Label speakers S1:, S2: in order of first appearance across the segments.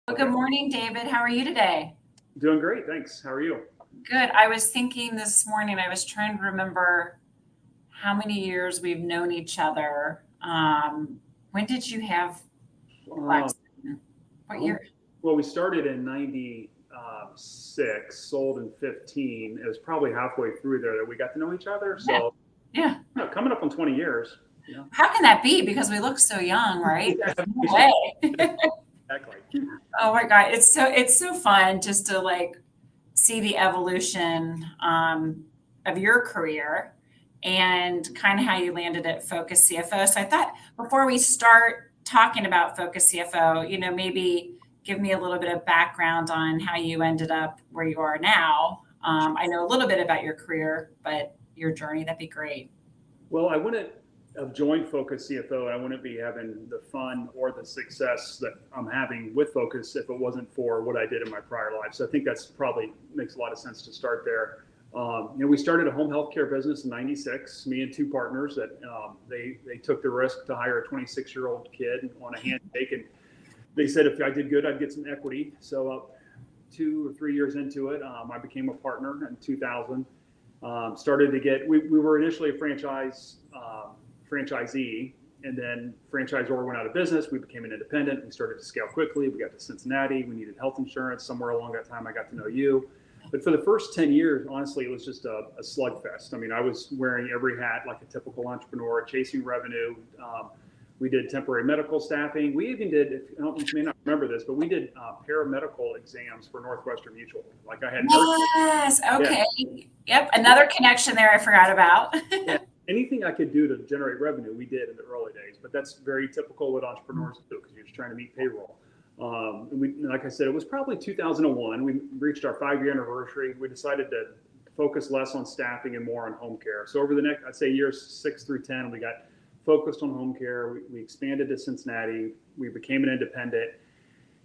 S1: Well,
S2: Okay.
S1: good morning, David. How are you today?
S2: Doing great. Thanks. How are you?
S1: Good. I was thinking this morning, I was trying to remember how many years we've known each other. When did you have
S2: Um,
S1: Lexington? What
S2: home,
S1: year?
S2: well, we started in 96, sold in 15. It was probably halfway through there that we got to know each other.
S1: Yeah.
S2: So,
S1: Yeah.
S2: coming up on 20 years. Yeah.
S1: How can that be? Because we look so young, right? There's
S2: Yeah,
S1: no way.
S2: exactly.
S1: Oh my God. It's so fun just to like see the evolution of your career and kind of how you landed at Focus CFO. So I thought before we start talking about Focus CFO, maybe give me a little bit of background on how you ended up where you are now. I know a little bit about your career, but your journey, that'd be great.
S2: Well, I wouldn't have joined Focus CFO and I wouldn't be having the fun or the success that I'm having with Focus if it wasn't for what I did in my prior life. So I think that's probably makes a lot of sense to start there. We started a home health care business in '96. Me and two partners that they took the risk to hire a 26-year-old kid on a handshake, and they said if I did good, I'd get some equity. So 2 or 3 years into it, I became a partner in 2000. Started to get we were initially a franchisee, and then franchisor went out of business. We became an independent. We started to scale quickly. We got to Cincinnati. We needed health insurance. Somewhere along that time, I got to know you. But for the first 10 years, honestly, it was just a slugfest. I mean, I was wearing every hat like a typical entrepreneur, chasing revenue. We did temporary medical staffing. We even did, you may not remember this, but we did paramedical exams for Northwestern Mutual. Like I had nurse.
S1: Yes.
S2: Yeah.
S1: Okay. Yep. Another connection there I forgot about.
S2: Yeah. Anything I could do to generate revenue, we did in the early days. But that's very typical what entrepreneurs do because you're just trying to meet payroll. Like I said, it was probably 2001. We reached our 5-year anniversary. We decided to focus less on staffing and more on home care. So over the next, I'd say years 6 through 10, we got focused on home care. We expanded to Cincinnati. We became an independent.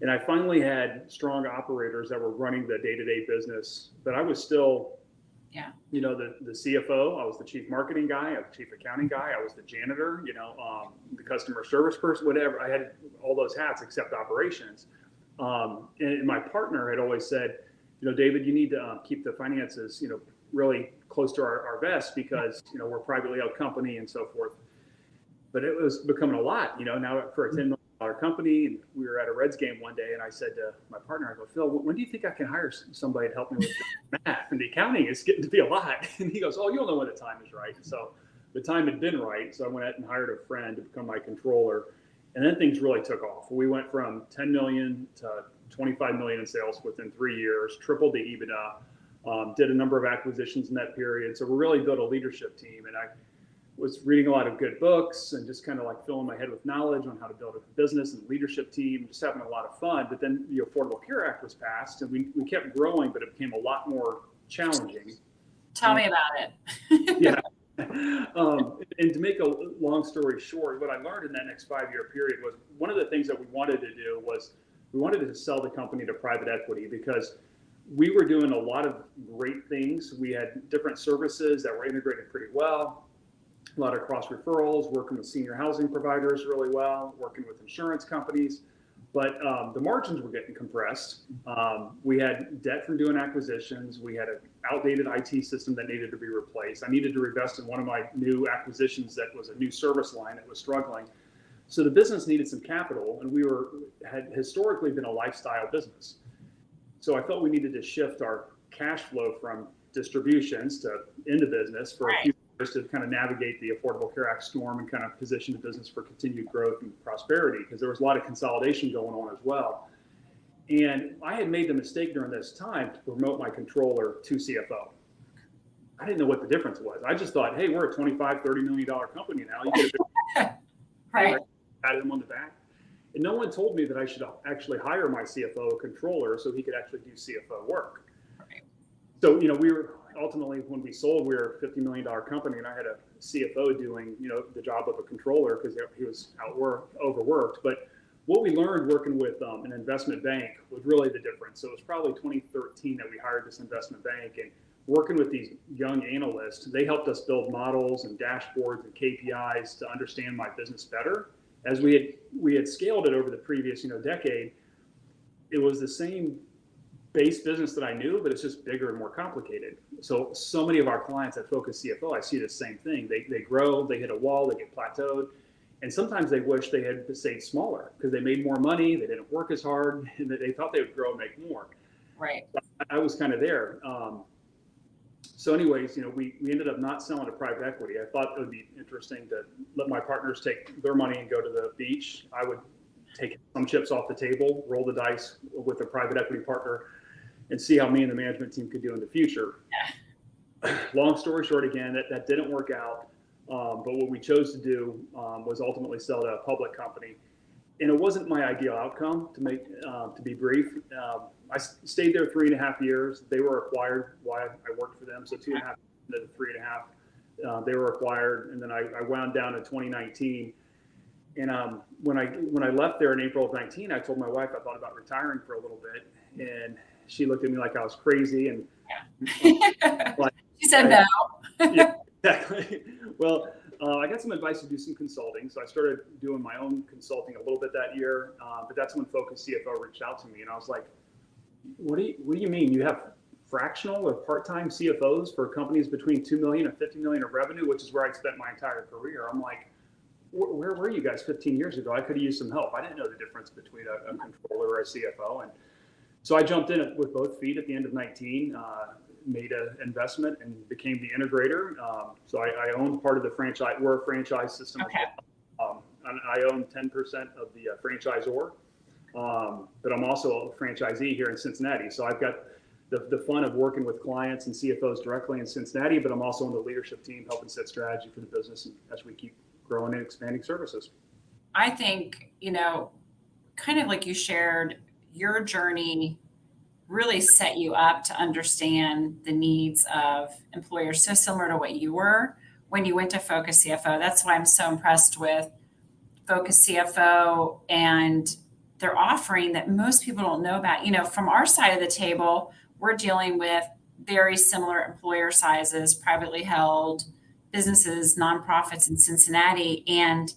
S2: And I finally had strong operators that were running the day-to-day business, but I was still,
S1: Yeah.
S2: the CFO. I was the chief marketing guy. I was the chief accounting guy. I was the janitor, the customer service person, whatever. I had all those hats except operations. And my partner had always said, David, you need to keep the finances, really close to our vest because, we're a privately held company and so forth. But it was becoming a lot, now for a $10 million company. And we were at a Reds game one day, and I said to my partner, I go, Phil, when do you think I can hire somebody to help me with the math? And the accounting is getting to be a lot. And he goes, oh, you'll know when the time is right. And so the time had been right. So I went out and hired a friend to become my controller. And then things really took off. We went from 10 million to 25 million in sales within 3 years, tripled the EBITDA, did a number of acquisitions in that period. So we really built a leadership team. And I was reading a lot of good books and just kind of like filling my head with knowledge on how to build a business and leadership team, just having a lot of fun. But then the Affordable Care Act was passed and we kept growing, but it became a lot more challenging.
S1: Tell me about it.
S2: Yeah. And to make a long story short, what I learned in that next 5-year period was one of the things that we wanted to do was we wanted to sell the company to private equity because we were doing a lot of great things. We had different services that were integrated pretty well. A lot of cross referrals, working with senior housing providers really well, working with insurance companies. But the margins were getting compressed. We had debt from doing acquisitions. We had an outdated IT system that needed to be replaced. I needed to reinvest in one of my new acquisitions that was a new service line that was struggling. So the business needed some capital, and had historically been a lifestyle business. So I felt we needed to shift our cash flow from distributions to into business for a few years to kind of navigate the Affordable Care Act storm and kind of position the business for continued growth and prosperity because there was a lot of consolidation going on as well. And I had made the mistake during this time to promote my controller to CFO. I didn't know what the difference was. I just thought, hey, we're a $25, $30 million company now. You get a
S1: Right.
S2: patted him on the back. And no one told me that I should actually hire my CFO controller so he could actually do CFO work.
S1: Right.
S2: So, we were ultimately, when we sold, we were a $50 million company, and I had a CFO doing, the job of a controller because he was overworked. But what we learned working with an investment bank was really the difference. So it was probably 2013 that we hired this investment bank, and working with these young analysts, they helped us build models and dashboards and KPIs to understand my business better. As we had scaled it over the previous, decade, it was the same base business that I knew, but it's just bigger and more complicated. So many of our clients at Focus CFO, I see the same thing. They grow, they hit a wall, they get plateaued. And sometimes they wish they had stayed smaller because they made more money, they didn't work as hard, and they thought they would grow and make more.
S1: Right.
S2: I was kind of there. So anyways, we ended up not selling to private equity. I thought it would be interesting to let my partners take their money and go to the beach. I would take some chips off the table, roll the dice with a private equity partner, and see how me and the management team could do in the future.
S1: Yeah.
S2: Long story short, again, that didn't work out. But what we chose to do was ultimately sell to a public company. And it wasn't my ideal outcome, to be brief. I stayed there 3.5 years. They were acquired while I worked for them. So 2.5 to 3.5, they were acquired. And then I wound down in 2019. And when I left there in April of 19, I told my wife I thought about retiring for a little bit. And she looked at me like I was crazy. And
S1: like, she said no.
S2: Yeah, exactly. Well, I got some advice to do some consulting. So I started doing my own consulting a little bit that year. But that's when FocusCFO reached out to me. And I was like, what do you mean? You have fractional or part-time CFOs for companies between 2 million and 50 million of revenue, which is where I spent my entire career. I'm like, where were you guys 15 years ago? I could have used some help. I didn't know the difference between a controller or a CFO. And so I jumped in with both feet at the end of 19, made an investment and became the integrator. So I owned part of the franchise. We're a franchise system.
S1: Okay.
S2: And I own 10% of the franchisor. But I'm also a franchisee here in Cincinnati. So I've got the fun of working with clients and CFOs directly in Cincinnati, but I'm also on the leadership team helping set strategy for the business as we keep growing and expanding services.
S1: I think, kind of like you shared, your journey really set you up to understand the needs of employers, so similar to what you were when you went to Focus CFO. That's why I'm so impressed with Focus CFO and their offering that most people don't know about. From our side of the table, we're dealing with very similar employer sizes, privately held businesses, nonprofits in Cincinnati. And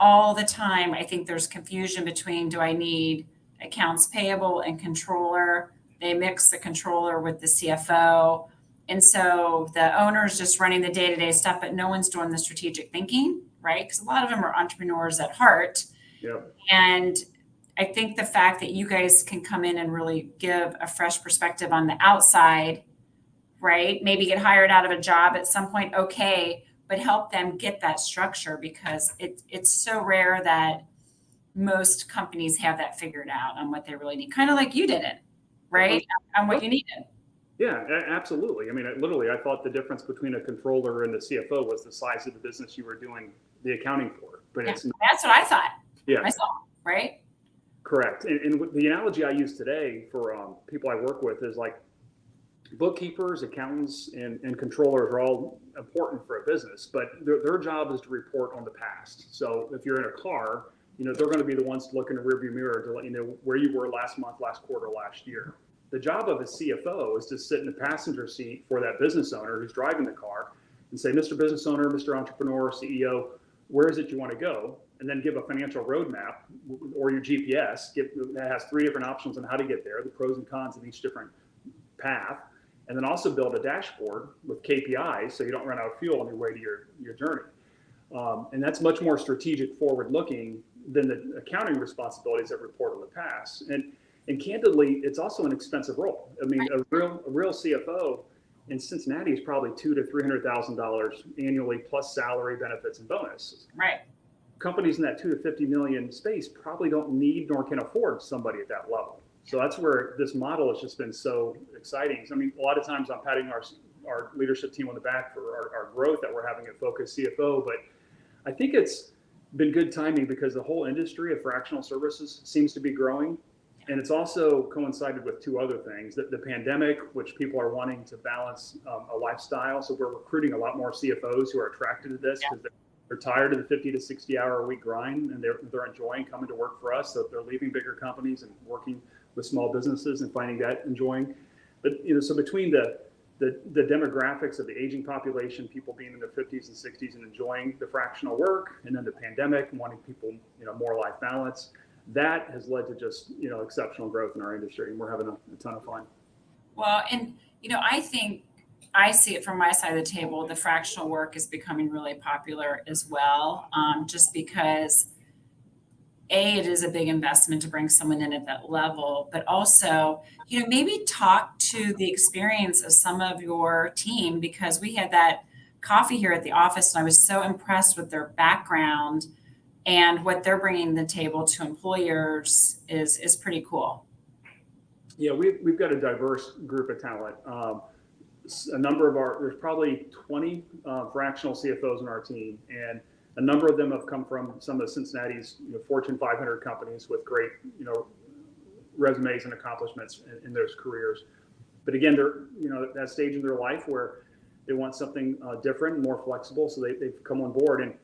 S1: all the time, I think there's confusion between, do I need accounts payable and controller? They mix the controller with the CFO. And so the owner's just running the day-to-day stuff, but no one's doing the strategic thinking, right? Because a lot of them are entrepreneurs at heart.
S2: Yep.
S1: And I think the fact that you guys can come in and really give a fresh perspective on the outside, right? Maybe get hired out of a job at some point, okay, but help them get that structure, because it's so rare that most companies have that figured out on what they really need. Kind of like you did it, right? On what you needed.
S2: Yeah, absolutely. I mean, I thought the difference between a controller and the CFO was the size of the business you were doing the accounting for. But
S1: Yeah,
S2: it's not.
S1: that's what I thought.
S2: Yeah.
S1: Myself, right?
S2: Correct. And the analogy I use today for people I work with is like bookkeepers, accountants, and controllers are all important for a business, but their job is to report on the past. So if you're in a car, they're going to be the ones to look in the rearview mirror to let you know where you were last month, last quarter, last year. The job of a CFO is to sit in the passenger seat for that business owner who's driving the car and say, Mr. Business Owner, Mr. Entrepreneur, CEO, where is it you want to go? And then give a financial roadmap or your GPS that has 3 different options on how to get there, the pros and cons of each different path. And then also build a dashboard with KPIs so you don't run out of fuel on your way to your journey. And that's much more strategic, forward-looking than the accounting responsibilities that report on the past. And candidly, it's also an expensive role. I mean, a real CFO in Cincinnati is probably $200,000 to $300,000 annually, plus salary, benefits, and bonuses.
S1: Right.
S2: Companies in that 2 to 50 million space probably don't need nor can afford somebody at that level. So that's where this model has just been so exciting. I mean, a lot of times I'm patting our leadership team on the back for our growth that we're having at Focus CFO, but I think it's been good timing because the whole industry of fractional services seems to be growing. And it's also coincided with 2 other things, the pandemic, which people are wanting to balance a lifestyle. So we're recruiting a lot more CFOs who are attracted to this because they're tired of the 50 to 60 hour a week grind, and they're enjoying coming to work for us. So they're leaving bigger companies and working with small businesses and finding that enjoying. But so between the demographics of the aging population, people being in their 50s and 60s and enjoying the fractional work, and then the pandemic and wanting people more life balance, that has led to just, exceptional growth in our industry, and we're having a ton of fun.
S1: Well, and I think I see it from my side of the table. The fractional work is becoming really popular as well, just because it is a big investment to bring someone in at that level, but also, maybe talk to the experience of some of your team, because we had that coffee here at the office and I was so impressed with their background and what they're bringing to the table to employers is pretty cool.
S2: Yeah, we've got a diverse group of talent. There's probably 20 fractional CFOs on our team, and a number of them have come from some of Cincinnati's Fortune 500 companies with great resumes and accomplishments in those careers. But again, they're at that stage in their life where they want something different and more flexible, so they've come on board. And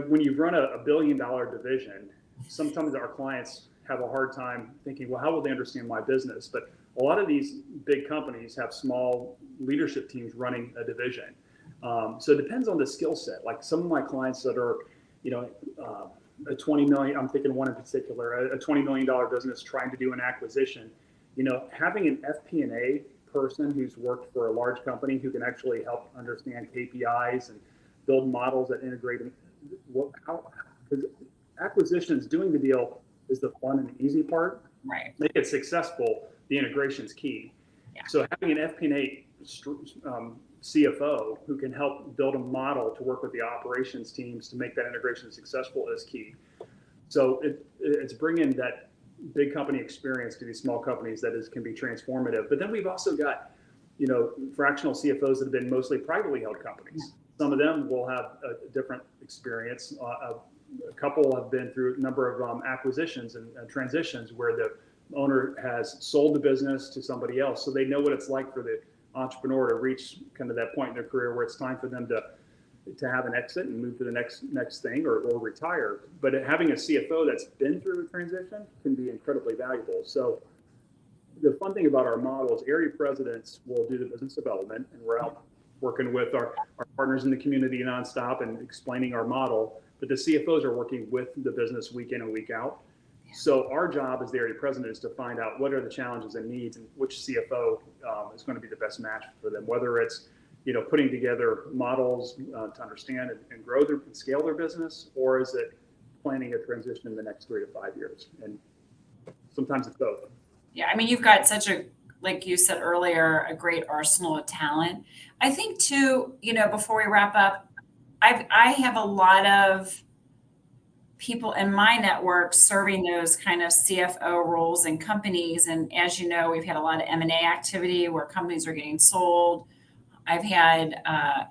S2: when you run a $1 billion division, sometimes our clients have a hard time thinking, well, how will they understand my business? But a lot of these big companies have small leadership teams running a division. So it depends on the skill set. Like some of my clients that are, a 20 million, I'm thinking one in particular, a $20 million business trying to do an acquisition, having an FP&A person who's worked for a large company who can actually help understand KPIs and build models that integrate them. Because acquisitions, doing the deal is the fun and the easy part.
S1: Right.
S2: Make it successful, the integration's key. Yeah. So having an FP&A CFO who can help build a model to work with the operations teams to make that integration successful is key. So it's bringing that big company experience to these small companies can be transformative. But then we've also got, fractional CFOs that have been mostly privately held companies. Some of them will have a different experience. A couple have been through a number of acquisitions and transitions where the owner has sold the business to somebody else. So they know what it's like for the entrepreneur to reach kind of that point in their career where it's time for them to have an exit and move to the next thing or retire. But having a CFO that's been through a transition can be incredibly valuable. So the fun thing about our model is area presidents will do the business development, and we're out working with our partners in the community nonstop and explaining our model. But the CFOs are working with the business week in and week out. So our job as the area president is to find out what are the challenges and needs and which CFO is going to be the best match for them, whether it's putting together models to understand and grow and scale their business, or is it planning a transition in the next 3 to 5 years? And sometimes it's both.
S1: Yeah, I mean, you've got such like you said earlier, a great arsenal of talent. I think too, before we wrap up, I have a lot of people in my network serving those kind of CFO roles in companies. And as you know, we've had a lot of M&A activity where companies are getting sold. I've had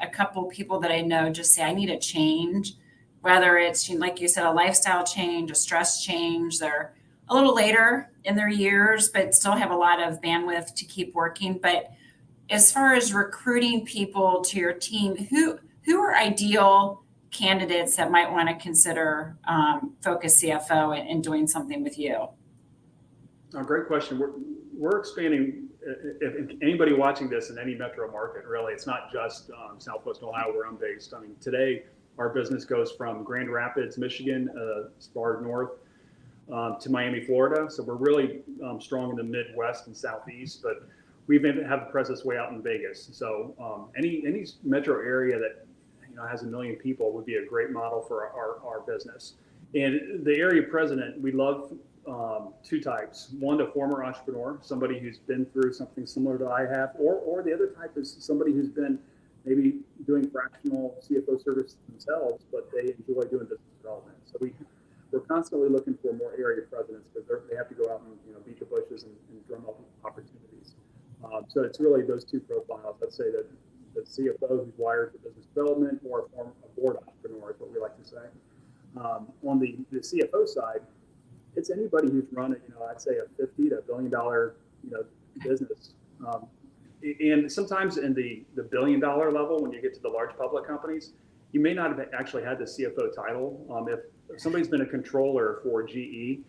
S1: a couple people that I know just say, I need a change, whether it's, like you said, a lifestyle change, a stress change. They're a little later in their years, but still have a lot of bandwidth to keep working. But as far as recruiting people to your team, who are ideal candidates that might want to consider FocusCFO and doing something with you?
S2: Oh, great question. We're expanding. If anybody watching this in any metro market, really, it's not just Southwest Ohio where I'm based. I mean, today our business goes from Grand Rapids, Michigan, as far north to Miami, Florida. So we're really strong in the Midwest and Southeast, but we even have a presence way out in Vegas. So any metro area that has 1 million people would be a great model for our business. And the area president, we love 2 types. One, a former entrepreneur, somebody who's been through something similar to I have, or the other type is somebody who's been maybe doing fractional CFO service themselves, but they enjoy doing business development. So we're constantly looking for more area presidents because they have to go out and beat the bushes and drum up opportunities. So it's really those 2 profiles. Let's say that the CFO who's wired for business development, or a board entrepreneur is what we like to say. On the CFO side, it's anybody who's run I'd say a $50 to $1 billion business. And sometimes in the $1 billion level, when you get to the large public companies, you may not have actually had the CFO title. If somebody's been a controller for GE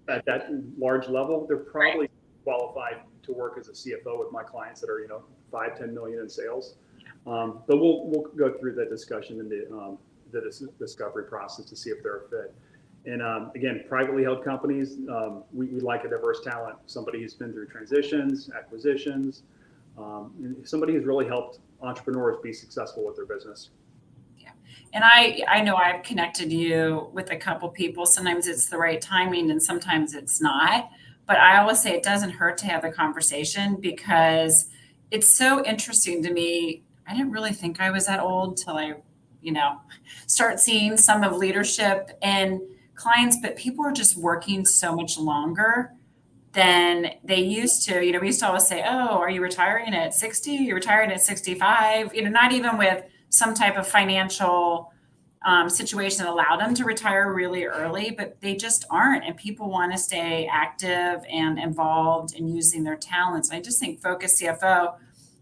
S2: at that large level, they're probably qualified to work as a CFO with my clients that are 5-10 million in sales. But we'll go through that discussion in the discovery process to see if they're a fit. And again, privately held companies, we like a diverse talent, somebody who's been through transitions, acquisitions, and somebody who's really helped entrepreneurs be successful with their business.
S1: And I know I've connected you with a couple people. Sometimes it's the right timing and sometimes it's not. But I always say it doesn't hurt to have the conversation because it's so interesting to me. I didn't really think I was that old till I, start seeing some of leadership and clients, but people are just working so much longer than they used to. We used to always say, oh, are you retiring at 60? You're retiring at 65, not even with some type of financial situation that allowed them to retire really early, but they just aren't. And people want to stay active and involved in using their talents. And I just think Focus CFO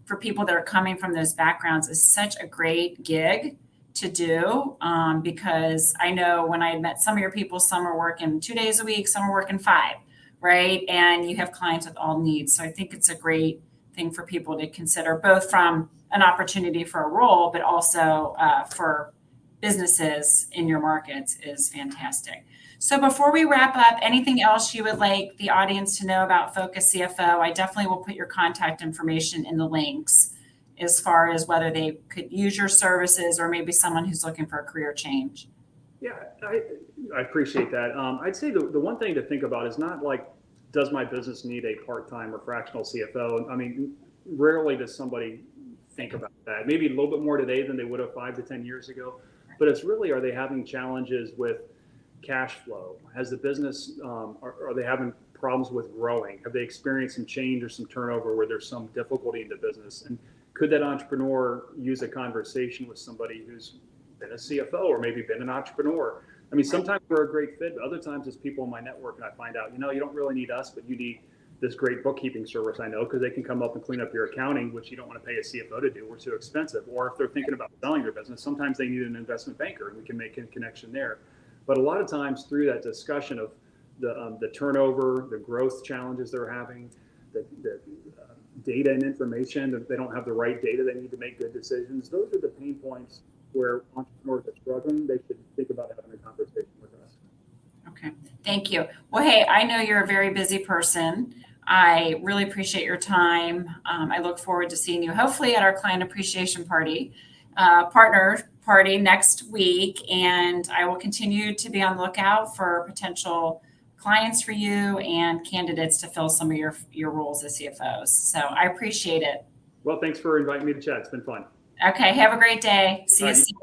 S1: for people that are coming from those backgrounds is such a great gig to do because I know when I met some of your people, some are working 2 days a week, some are working 5, right? And you have clients with all needs. So I think it's a great thing for people to consider, both from an opportunity for a role, but also for businesses in your markets is fantastic. So before we wrap up, anything else you would like the audience to know about Focus CFO? I definitely will put your contact information in the links as far as whether they could use your services or maybe someone who's looking for a career change.
S2: Yeah, I appreciate that. I'd say the one thing to think about is not like, does my business need a part-time or fractional CFO? I mean, rarely does somebody think about that. Maybe a little bit more today than they would have 5 to 10 years ago. But it's really, are they having challenges with cash flow? Has the business, are they having problems with growing? Have they experienced some change or some turnover where there's some difficulty in the business? And could that entrepreneur use a conversation with somebody who's been a CFO or maybe been an entrepreneur? I mean, sometimes we're a great fit, but other times it's people in my network and I find out, you don't really need us, but you need this great bookkeeping service I know, because they can come up and clean up your accounting, which you don't want to pay a CFO to do. We're too expensive. Or if they're thinking about selling their business, sometimes they need an investment banker and we can make a connection there. But a lot of times through that discussion of the turnover, the growth challenges they're having, the data and information, that they don't have the right data, they need to make good decisions. Those are the pain points where entrepreneurs are struggling. They should think about having a conversation with us.
S1: Okay, thank you. Well, hey, I know you're a very busy person. I really appreciate your time. I look forward to seeing you hopefully at our client appreciation partner party next week. And I will continue to be on the lookout for potential clients for you and candidates to fill some of your roles as CFOs. So I appreciate it.
S2: Well, thanks for inviting me to chat. It's been fun.
S1: Okay, have a great day. See you soon.